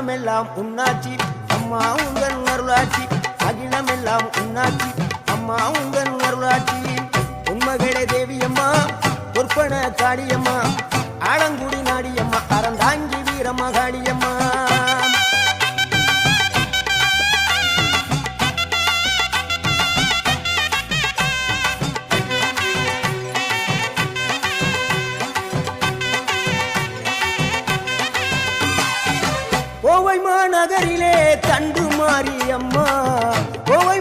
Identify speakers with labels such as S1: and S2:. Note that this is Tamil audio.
S1: அகிலமெல்லாம் உன்னாட்சி அம்மா உந்தன் அருளாட்சி அகிலமெல்லாம் உன்னாட்சி அம்மா உந்தன் அருளாட்சி உண்மகளே தேவியம்மா பொற்பன காளியம்மா ஆலங்குடி நாடியம்மா அறந்தாங்கி வீரம்மா காளியம்மா கோவை மாநகரிலே தண்டு மாரியம்மா கோவை